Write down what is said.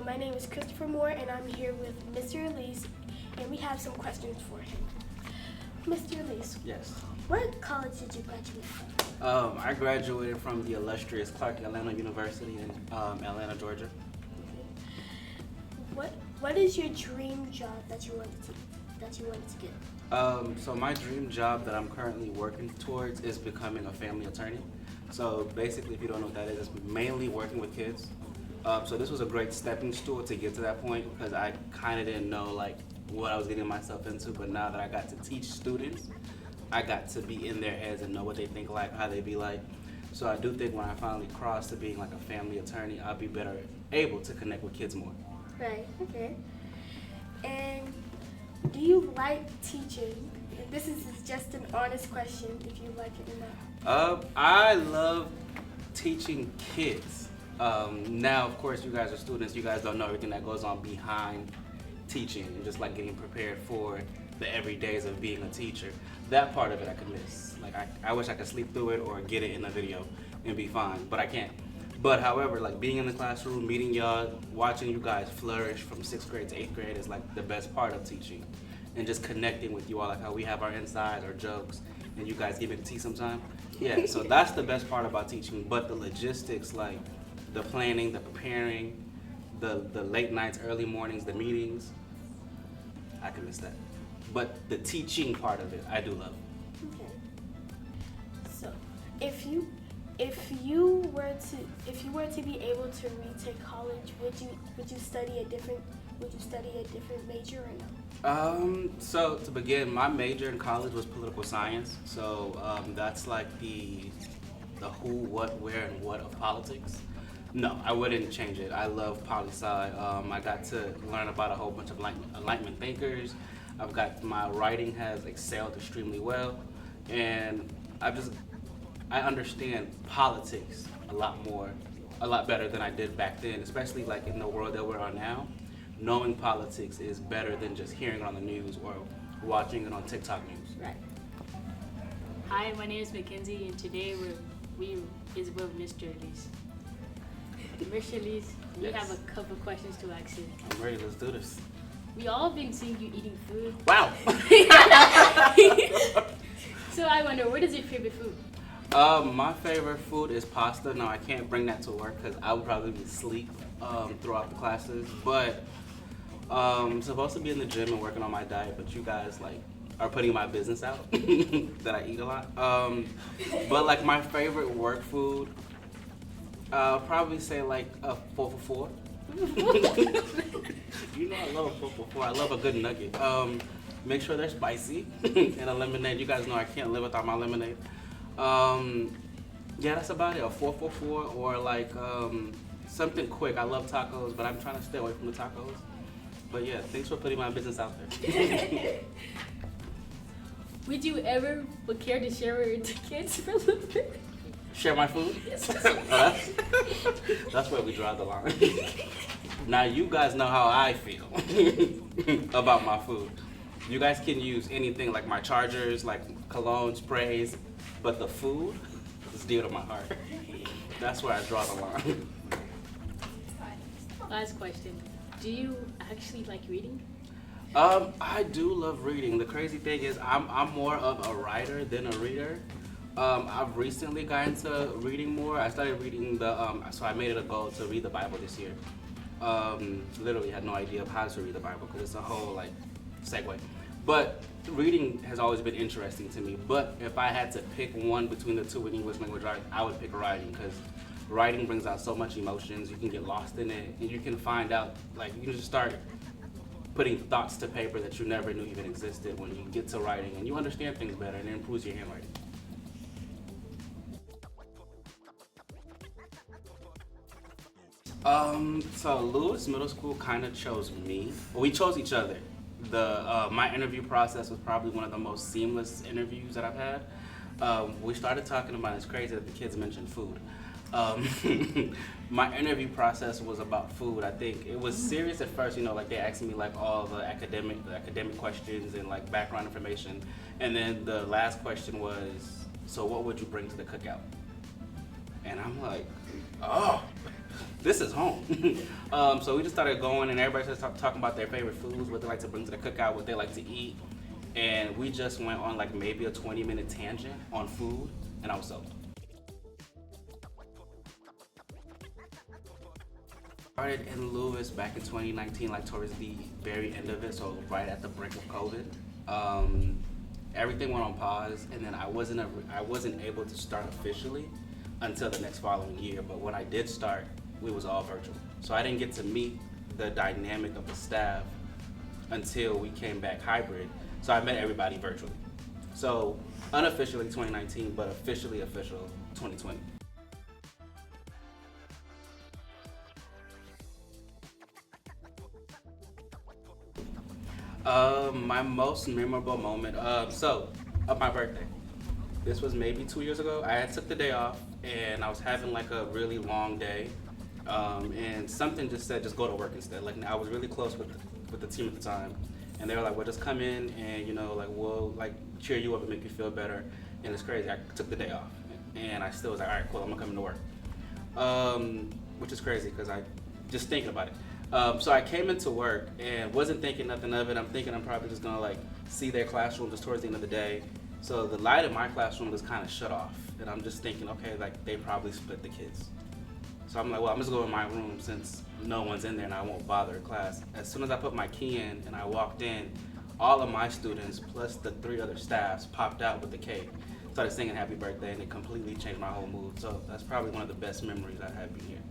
My name is Christopher Moore, and I'm here with Mr. Elysee, and we have some questions for him. Mr. Elysee, Yes. what college did you graduate from? I graduated from the illustrious Atlanta University in Atlanta, Georgia. What is your dream job that you wanted to get? So my dream job that I'm currently working towards is becoming a family attorney. So basically, if you don't know what that is, it's mainly working with kids. So this was a great stepping stool to get to that point because I kind of didn't know like what I was getting myself into. But now that I got to teach students, I got to be in their heads and know what they think like, how they be like. So I do think when I finally cross to being like a family attorney, I'll be better able to connect with kids more. Right, okay. And do you like teaching? And this is just an honest question, if you like it or not. I love teaching kids. Now, of course, you guys are students. You guys don't know everything that goes on behind teaching and just like getting prepared for the everydays of being a teacher. That part of it I could miss. Like I wish I could sleep through it or get it in a video and be fine, but I can't. But however, like being in the classroom, meeting y'all, watching you guys flourish from 6th grade to 8th grade is like the best part of teaching. And just connecting with you all, like how we have our insides, our jokes, and you guys give me the tea sometime. Yeah, so that's the best part about teaching. But the logistics, like the planning, the preparing, the late nights, early mornings, the meetings, I can miss that. But the teaching part of it, I do love. Okay. So, if you were to be able to retake college, would you study a different major or no? So to begin, my major in college was political science. So that's like the who, what, where, and what of politics. No, I wouldn't change it. I love poli-sci. I got to learn about a whole bunch of Enlightenment thinkers. My writing has excelled extremely well, and I understand politics a lot better than I did back then, especially like in the world that we're on now. Knowing politics is better than just hearing it on the news or watching it on TikTok news. Right. Hi, my name is Mackenzie, and today we is with Mr. Elysee. Mr. Elysee, we Yes. have a couple questions to ask you. I'm ready. Let's do this. We all been seeing you eating food. Wow. So I wonder, what is your favorite food? My favorite food is pasta. No, I can't bring that to work because I would probably be asleep throughout the classes. But I'm supposed to be in the gym and working on my diet, but you guys like are putting my business out that I eat a lot. But like my favorite work food, I'll probably say like a 4 for 4. You know I love a 4 for 4. I love a good nugget. Make sure they're spicy and a lemonade. You guys know I can't live without my lemonade. Yeah, that's about it. A 4 for 4 or like something quick. I love tacos, but I'm trying to stay away from the tacos. But yeah, thanks for putting my business out there. Would you ever care to share it with the kids for a little bit? Share my food? Yes. That's where we draw the line. Now you guys know how I feel about my food. You guys can use anything like my chargers, like cologne, sprays, but the food is dear to my heart. That's where I draw the line. Last question. Do you actually like reading? I do love reading. The crazy thing is I'm more of a writer than a reader. I've recently gotten into reading more. I started reading so I made it a goal to read the Bible this year. Literally had no idea of how to read the Bible because it's a whole like segue. But reading has always been interesting to me. But if I had to pick one between the two in English language arts, I would pick writing because writing brings out so much emotions. You can get lost in it, and you can find out, like, you can just start putting thoughts to paper that you never knew even existed when you get to writing, and you understand things better, and it improves your handwriting. So Lewis Middle School kind of chose me. Well, we chose each other. My interview process was probably one of the most seamless interviews that I've had. We started talking about, it's crazy that the kids mentioned food. My interview process was about food. I think it was serious at first, like they asked me like all the academic questions and like background information. And then the last question was, so what would you bring to the cookout? And I'm like, oh. this is home. So we just started going, and everybody started talking about their favorite foods, what they like to bring to the cookout, what they like to eat. And we just went on like maybe a 20-minute tangent on food, and I was sold. Started in Lewis back in 2019, like towards the very end of it, so right at the brink of COVID. Everything went on pause, and then I wasn't able to start officially until the next following year. But when I did start, we was all virtual, so I didn't get to meet the dynamic of the staff until we came back hybrid. So I met everybody virtually. So unofficially 2019, but officially official 2020. My most memorable moment, so of my birthday. This was maybe 2 years ago. I had took the day off, and I was having like a really long day, and something just said, just go to work instead. Like, I was really close with the team at the time, and they were like, well, just come in and, you know, like, we'll like cheer you up and make you feel better. And it's crazy, I took the day off, and I still was like, all right, cool, I'm gonna come into work. Which is crazy, because I just thinking about it. So I came into work and wasn't thinking nothing of it. I'm thinking I'm probably just gonna like see their classroom just towards the end of the day. So the light in my classroom was kind of shut off, and I'm just thinking, okay, like they probably split the kids. So I'm like, well, I'm just going in my room since no one's in there and I won't bother class. As soon as I put my key in and I walked in, all of my students plus the 3 other staffs popped out with the cake, started singing happy birthday, and it completely changed my whole mood. So that's probably one of the best memories I have being here.